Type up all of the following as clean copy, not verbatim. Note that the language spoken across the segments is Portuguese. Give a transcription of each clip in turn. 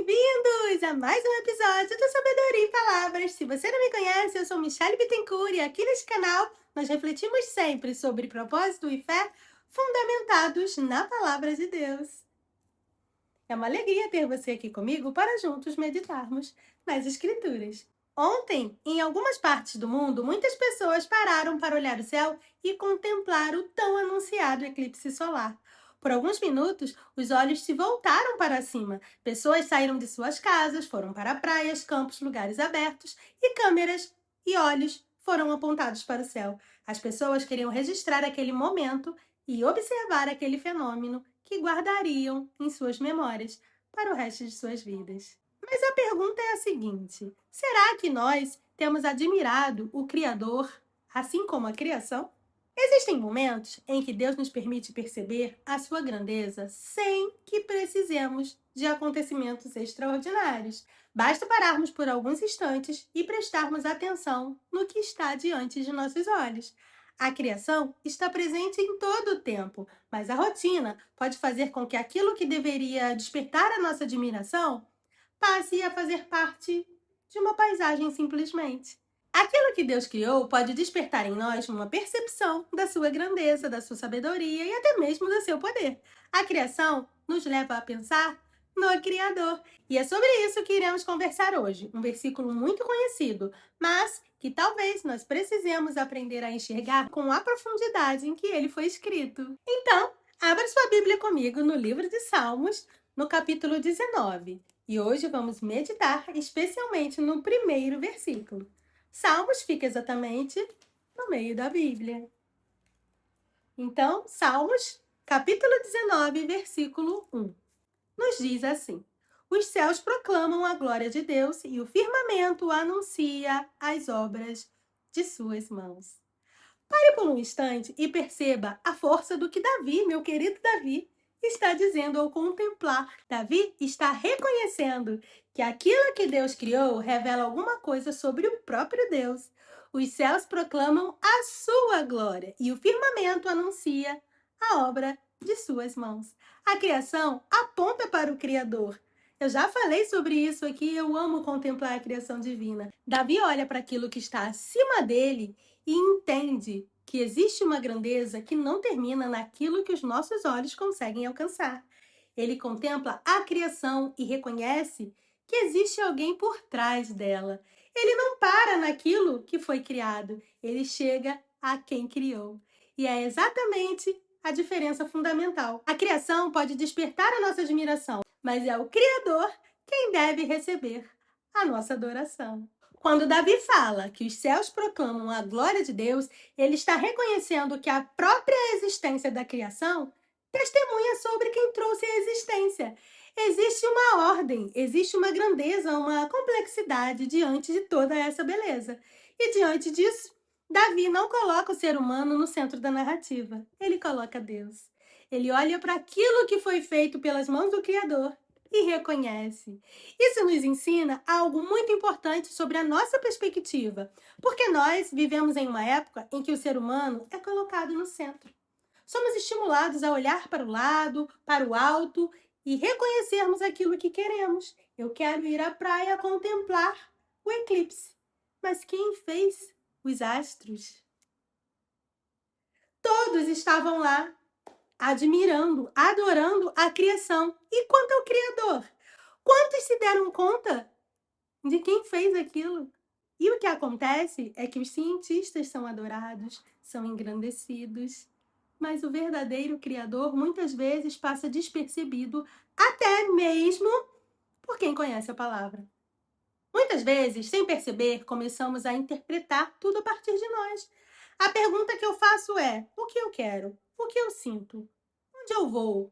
bem-vindos a mais um episódio do Sabedoria em Palavras. Se você não me conhece, eu sou Michelle Bittencourt e aqui neste canal nós refletimos sempre sobre propósito e fé fundamentados na Palavra de Deus. É uma alegria ter você aqui comigo para juntos meditarmos nas Escrituras. Ontem, em algumas partes do mundo, muitas pessoas pararam para olhar o céu e contemplar o tão anunciado eclipse solar. Por alguns minutos, os olhos se voltaram para cima. Pessoas saíram de suas casas, foram para praias, campos, lugares abertos e câmeras e olhos foram apontados para o céu. As pessoas queriam registrar aquele momento e observar aquele fenômeno que guardariam em suas memórias para o resto de suas vidas. Mas a pergunta é a seguinte: será que nós temos admirado o Criador, assim como a criação? Existem momentos em que Deus nos permite perceber a sua grandeza sem que precisemos de acontecimentos extraordinários. Basta pararmos por alguns instantes e prestarmos atenção no que está diante de nossos olhos. A criação está presente em todo o tempo, mas a rotina pode fazer com que aquilo que deveria despertar a nossa admiração passe a fazer parte de uma paisagem simplesmente. Aquilo que Deus criou pode despertar em nós uma percepção da sua grandeza, da sua sabedoria e até mesmo do seu poder. A criação nos leva a pensar no Criador. E é sobre isso que iremos conversar hoje. Um versículo muito conhecido, mas que talvez nós precisemos aprender a enxergar com a profundidade em que ele foi escrito. Então, abra sua Bíblia comigo no livro de Salmos, no capítulo 19. E hoje vamos meditar especialmente no primeiro versículo. Salmos fica exatamente no meio da Bíblia. Então, Salmos, capítulo 19, versículo 1. Nos diz assim: os céus proclamam a glória de Deus e o firmamento anuncia as obras de suas mãos. Pare por um instante e perceba a força do que Davi, meu querido Davi, está dizendo ao contemplar. Davi está reconhecendo que aquilo que Deus criou revela alguma coisa sobre o próprio Deus. Os céus proclamam a sua glória e o firmamento anuncia a obra de suas mãos. A criação aponta para o Criador. Eu já falei sobre isso aqui, eu amo contemplar a criação divina. Davi olha para aquilo que está acima dele e entende que existe uma grandeza que não termina naquilo que os nossos olhos conseguem alcançar. Ele contempla a criação e reconhece que existe alguém por trás dela. Ele não para naquilo que foi criado, ele chega a quem criou. E é exatamente a diferença fundamental. A criação pode despertar a nossa admiração, mas é o Criador quem deve receber a nossa adoração. Quando Davi fala que os céus proclamam a glória de Deus, ele está reconhecendo que a própria existência da criação testemunha sobre quem trouxe a existência. Existe uma ordem, existe uma grandeza, uma complexidade diante de toda essa beleza. E diante disso, Davi não coloca o ser humano no centro da narrativa. Ele coloca Deus. Ele olha para aquilo que foi feito pelas mãos do Criador e reconhece. Isso nos ensina algo muito importante sobre a nossa perspectiva, porque nós vivemos em uma época em que o ser humano é colocado no centro. Somos estimulados a olhar para o lado, para o alto e reconhecermos aquilo que queremos. Eu quero ir à praia contemplar o eclipse. Mas quem fez os astros? Todos estavam lá, admirando, adorando a criação. E quanto ao Criador? Quantos se deram conta de quem fez aquilo? E o que acontece é que os cientistas são adorados, são engrandecidos, mas o verdadeiro Criador muitas vezes passa despercebido, até mesmo por quem conhece a palavra. Muitas vezes, sem perceber, começamos a interpretar tudo a partir de nós. A pergunta que eu faço é: o que eu quero? O que eu sinto? Onde eu vou?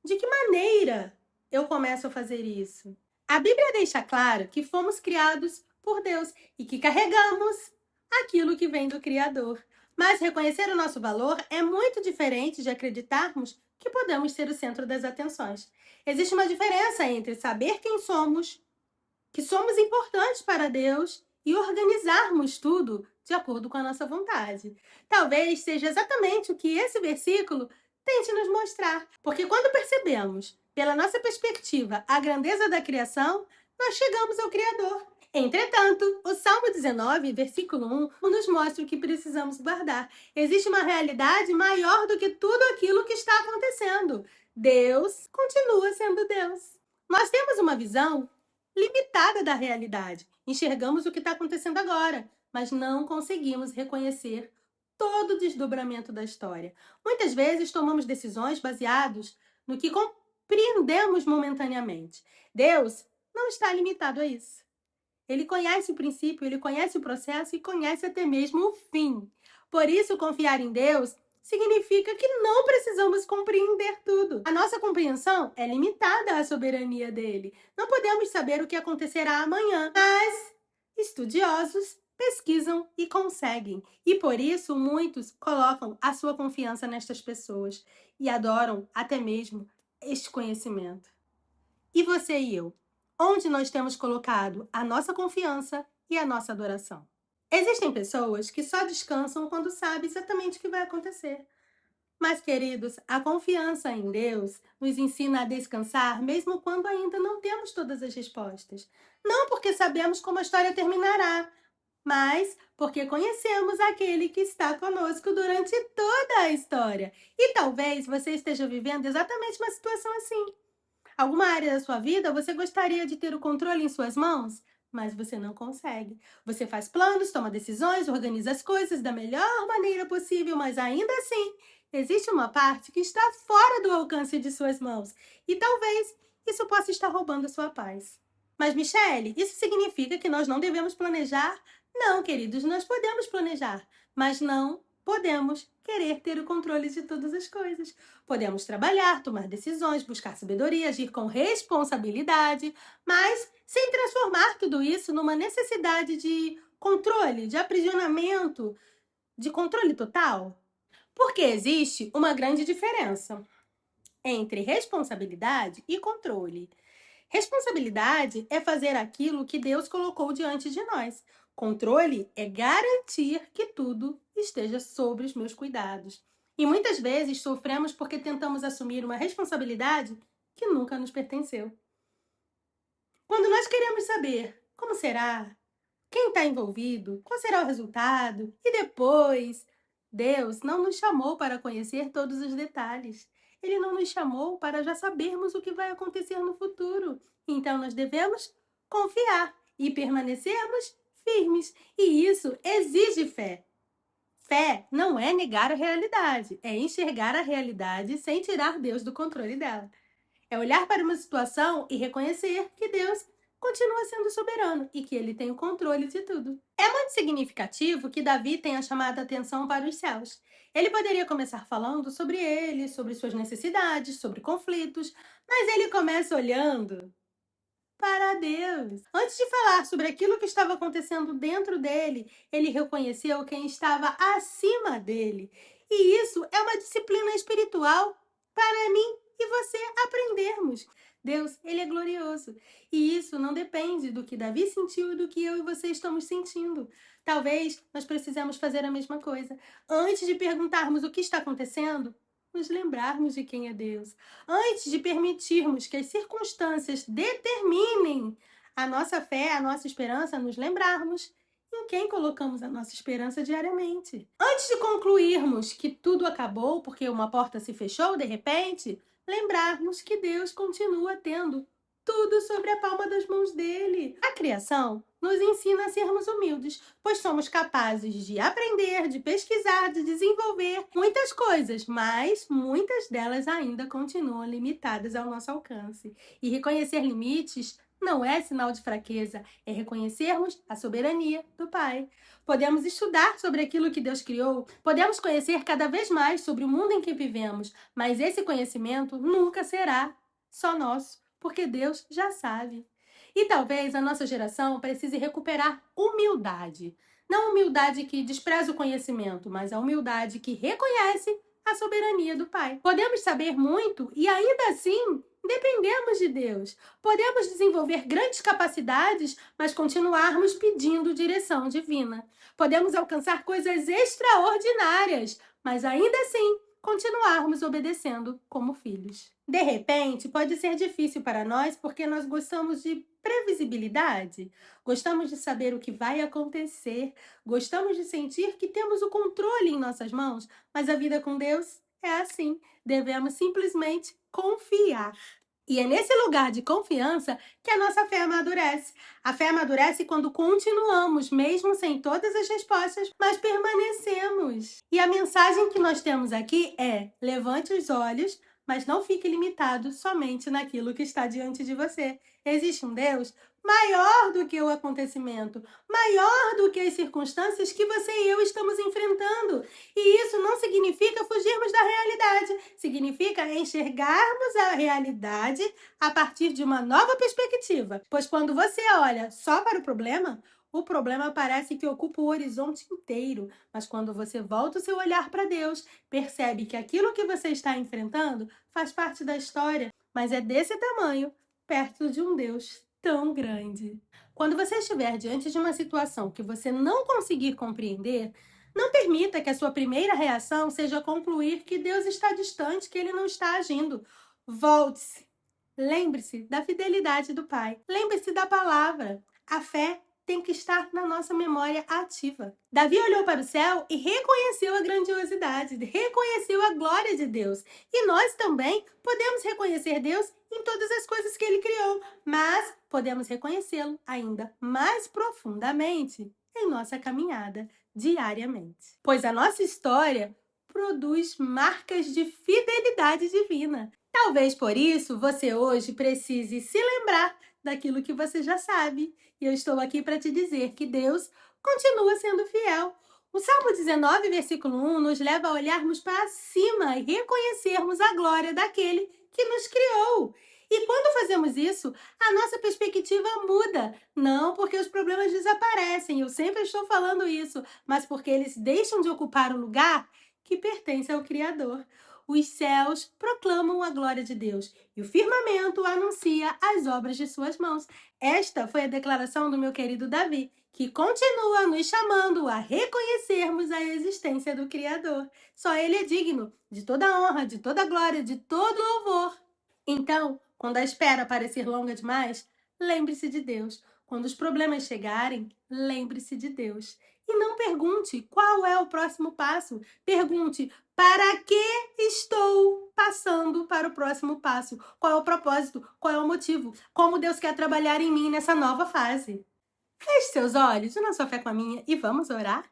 De que maneira eu começo a fazer isso? A Bíblia deixa claro que fomos criados por Deus e que carregamos aquilo que vem do Criador. Mas reconhecer o nosso valor é muito diferente de acreditarmos que podemos ser o centro das atenções. Existe uma diferença entre saber quem somos, que somos importantes para Deus, e organizarmos tudo de acordo com a nossa vontade. Talvez seja exatamente o que esse versículo tente nos mostrar. Porque quando percebemos Pela nossa perspectiva, a grandeza da criação, nós chegamos ao Criador. Entretanto, o Salmo 19, versículo 1, nos mostra o que precisamos guardar. Existe uma realidade maior do que tudo aquilo que está acontecendo. Deus continua sendo Deus. Nós temos uma visão limitada da realidade. Enxergamos o que está acontecendo agora, mas não conseguimos reconhecer todo o desdobramento da história. Muitas vezes tomamos decisões baseadas no que compreendemos momentaneamente. Deus não está limitado a isso. Ele conhece o princípio, ele conhece o processo e conhece até mesmo o fim. Por isso, confiar em Deus significa que não precisamos compreender tudo. A nossa compreensão é limitada à soberania dele. Não podemos saber o que acontecerá amanhã, mas estudiosos pesquisam e conseguem. E por isso, muitos colocam a sua confiança nestas pessoas e adoram até mesmo este conhecimento. E você e eu? Onde nós temos colocado a nossa confiança e a nossa adoração? Existem pessoas que só descansam quando sabem exatamente o que vai acontecer. Mas, queridos, a confiança em Deus nos ensina a descansar mesmo quando ainda não temos todas as respostas. Não porque sabemos como a história terminará, mas porque conhecemos aquele que está conosco durante toda a história. E talvez você esteja vivendo exatamente uma situação assim. Alguma área da sua vida você gostaria de ter o controle em suas mãos, mas você não consegue. Você faz planos, toma decisões, organiza as coisas da melhor maneira possível, mas ainda assim, existe uma parte que está fora do alcance de suas mãos. E talvez isso possa estar roubando a sua paz. Mas, Michele, isso significa que nós não devemos planejar? Não, queridos, nós podemos planejar, mas não podemos querer ter o controle de todas as coisas. Podemos trabalhar, tomar decisões, buscar sabedoria, agir com responsabilidade, mas sem transformar tudo isso numa necessidade de controle, de aprisionamento, de controle total. Porque existe uma grande diferença entre responsabilidade e controle. Responsabilidade é fazer aquilo que Deus colocou diante de nós. Controle é garantir que tudo esteja sob os meus cuidados. E muitas vezes sofremos porque tentamos assumir uma responsabilidade que nunca nos pertenceu. Quando nós queremos saber como será, quem está envolvido, qual será o resultado, e depois, Deus não nos chamou para conhecer todos os detalhes. Ele não nos chamou para já sabermos o que vai acontecer no futuro. Então nós devemos confiar e permanecermos firmes. E isso exige fé. Fé não é negar a realidade, é enxergar a realidade sem tirar Deus do controle dela. É olhar para uma situação e reconhecer que Deus continua sendo soberano e que ele tem o controle de tudo. É muito significativo que Davi tenha chamado a atenção para os céus. Ele poderia começar falando sobre ele, sobre suas necessidades, sobre conflitos, mas ele começa olhando para Deus. Antes de falar sobre aquilo que estava acontecendo dentro dele, ele reconheceu quem estava acima dele. E isso é uma disciplina espiritual para mim e você aprendermos. Deus, ele é glorioso. E isso não depende do que Davi sentiu e do que eu e você estamos sentindo. Talvez nós precisamos fazer a mesma coisa. Antes de perguntarmos o que está acontecendo, nos lembrarmos de quem é Deus. Antes de permitirmos que as circunstâncias determinem a nossa fé, a nossa esperança, nos lembrarmos em quem colocamos a nossa esperança diariamente. Antes de concluirmos que tudo acabou porque uma porta se fechou de repente, lembrarmos que Deus continua tendo tudo sobre a palma das mãos dele. A criação nos ensina a sermos humildes, pois somos capazes de aprender, de pesquisar, de desenvolver muitas coisas, mas muitas delas ainda continuam limitadas ao nosso alcance. E reconhecer limites não é sinal de fraqueza, é reconhecermos a soberania do Pai. Podemos estudar sobre aquilo que Deus criou, podemos conhecer cada vez mais sobre o mundo em que vivemos, mas esse conhecimento nunca será só nosso, porque Deus já sabe. E talvez a nossa geração precise recuperar humildade. Não a humildade que despreza o conhecimento, mas a humildade que reconhece a soberania do Pai. Podemos saber muito e ainda assim dependemos de Deus. Podemos desenvolver grandes capacidades, mas continuarmos pedindo direção divina. Podemos alcançar coisas extraordinárias, mas ainda assim continuarmos obedecendo como filhos. De repente, pode ser difícil para nós porque nós gostamos de previsibilidade, gostamos de saber o que vai acontecer, gostamos de sentir que temos o controle em nossas mãos, mas a vida com Deus é assim, devemos simplesmente confiar. E é nesse lugar de confiança que a nossa fé amadurece. A fé amadurece quando continuamos, mesmo sem todas as respostas, mas permanecemos. E a mensagem que nós temos aqui é: levante os olhos, mas não fique limitado somente naquilo que está diante de você. Existe um Deus maior do que o acontecimento, maior do que as circunstâncias que você e eu estamos enfrentando. E isso não significa fugirmos da realidade, significa enxergarmos a realidade a partir de uma nova perspectiva. Pois quando você olha só para o problema parece que ocupa o horizonte inteiro. Mas quando você volta o seu olhar para Deus, percebe que aquilo que você está enfrentando faz parte da história, mas é desse tamanho, perto de um Deus tão grande. Quando você estiver diante de uma situação que você não conseguir compreender, não permita que a sua primeira reação seja concluir que Deus está distante, que Ele não está agindo. Volte-se. Lembre-se da fidelidade do Pai. Lembre-se da palavra. A fé tem que estar na nossa memória ativa. Davi olhou para o céu e reconheceu a grandiosidade, reconheceu a glória de Deus. E nós também podemos reconhecer Deus em todas as coisas que Ele criou, mas podemos reconhecê-lo ainda mais profundamente em nossa caminhada diariamente. Pois a nossa história produz marcas de fidelidade divina. Talvez por isso você hoje precise se lembrar daquilo que você já sabe. E eu estou aqui para te dizer que Deus continua sendo fiel. O Salmo 19, versículo 1, nos leva a olharmos para cima e reconhecermos a glória daquele que nos criou. E quando fazemos isso, a nossa perspectiva muda. Não porque os problemas desaparecem, eu sempre estou falando isso, mas porque eles deixam de ocupar o lugar que pertence ao Criador. Os céus proclamam a glória de Deus e o firmamento anuncia as obras de suas mãos. Esta foi a declaração do meu querido Davi, que continua nos chamando a reconhecermos a existência do Criador. Só Ele é digno de toda honra, de toda glória, de todo louvor. Então, quando a espera parecer longa demais, lembre-se de Deus. Quando os problemas chegarem, lembre-se de Deus. E não pergunte qual é o próximo passo. Pergunte: para que estou passando para o próximo passo? Qual é o propósito? Qual é o motivo? Como Deus quer trabalhar em mim nessa nova fase? Feche seus olhos, una sua fé com a minha e vamos orar?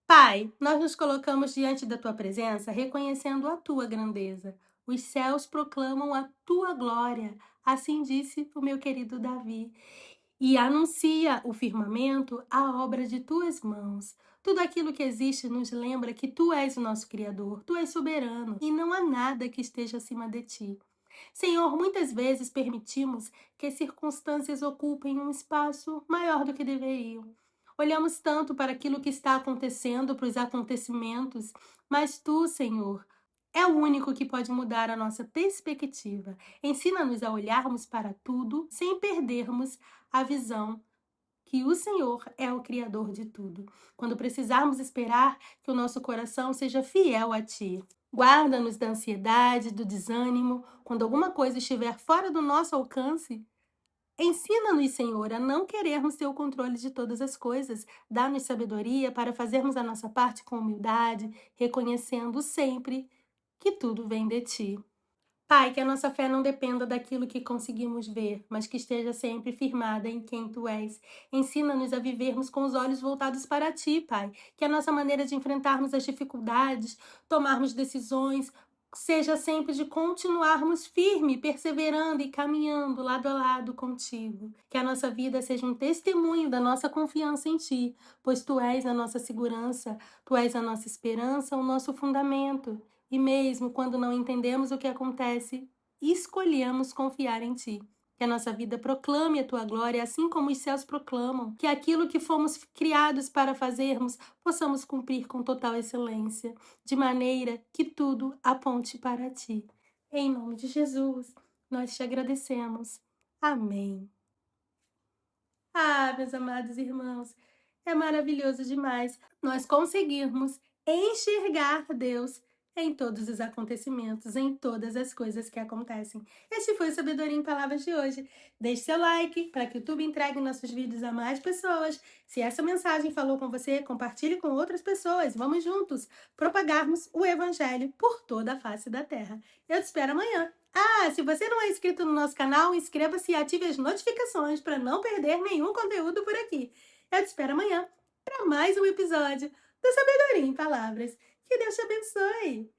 Pai, nós nos colocamos diante da Tua presença reconhecendo a Tua grandeza. Os céus proclamam a Tua glória, assim disse o meu querido Davi. E anuncia o firmamento a obra de Tuas mãos. Tudo aquilo que existe nos lembra que Tu és o nosso Criador, Tu és soberano e não há nada que esteja acima de Ti. Senhor, muitas vezes permitimos que as circunstâncias ocupem um espaço maior do que deveriam. Olhamos tanto para aquilo que está acontecendo, para os acontecimentos, mas Tu, Senhor, é o único que pode mudar a nossa perspectiva. Ensina-nos a olharmos para tudo sem perdermos a visão que o Senhor é o Criador de tudo. Quando precisarmos esperar que o nosso coração seja fiel a Ti. Guarda-nos da ansiedade, do desânimo, quando alguma coisa estiver fora do nosso alcance. Ensina-nos, Senhor, a não querermos ter o controle de todas as coisas. Dá-nos sabedoria para fazermos a nossa parte com humildade, reconhecendo sempre que tudo vem de Ti. Pai, que a nossa fé não dependa daquilo que conseguimos ver, mas que esteja sempre firmada em quem Tu és. Ensina-nos a vivermos com os olhos voltados para Ti, Pai. Que a nossa maneira de enfrentarmos as dificuldades, tomarmos decisões, seja sempre de continuarmos firme, perseverando e caminhando lado a lado contigo. Que a nossa vida seja um testemunho da nossa confiança em Ti, pois Tu és a nossa segurança, Tu és a nossa esperança, o nosso fundamento. E mesmo quando não entendemos o que acontece, escolhemos confiar em Ti. Que a nossa vida proclame a Tua glória, assim como os céus proclamam. Que aquilo que fomos criados para fazermos, possamos cumprir com total excelência, de maneira que tudo aponte para Ti. Em nome de Jesus, nós Te agradecemos. Amém. Ah, meus amados irmãos, é maravilhoso demais nós conseguirmos enxergar Deus em todos os acontecimentos, em todas as coisas que acontecem. Este foi o Sabedoria em Palavras de hoje. Deixe seu like para que o YouTube entregue nossos vídeos a mais pessoas. Se essa mensagem falou com você, compartilhe com outras pessoas. Vamos juntos propagarmos o Evangelho por toda a face da Terra. Eu te espero amanhã. Ah, se você não é inscrito no nosso canal, inscreva-se e ative as notificações para não perder nenhum conteúdo por aqui. Eu te espero amanhã para mais um episódio do Sabedoria em Palavras. Que Deus te abençoe!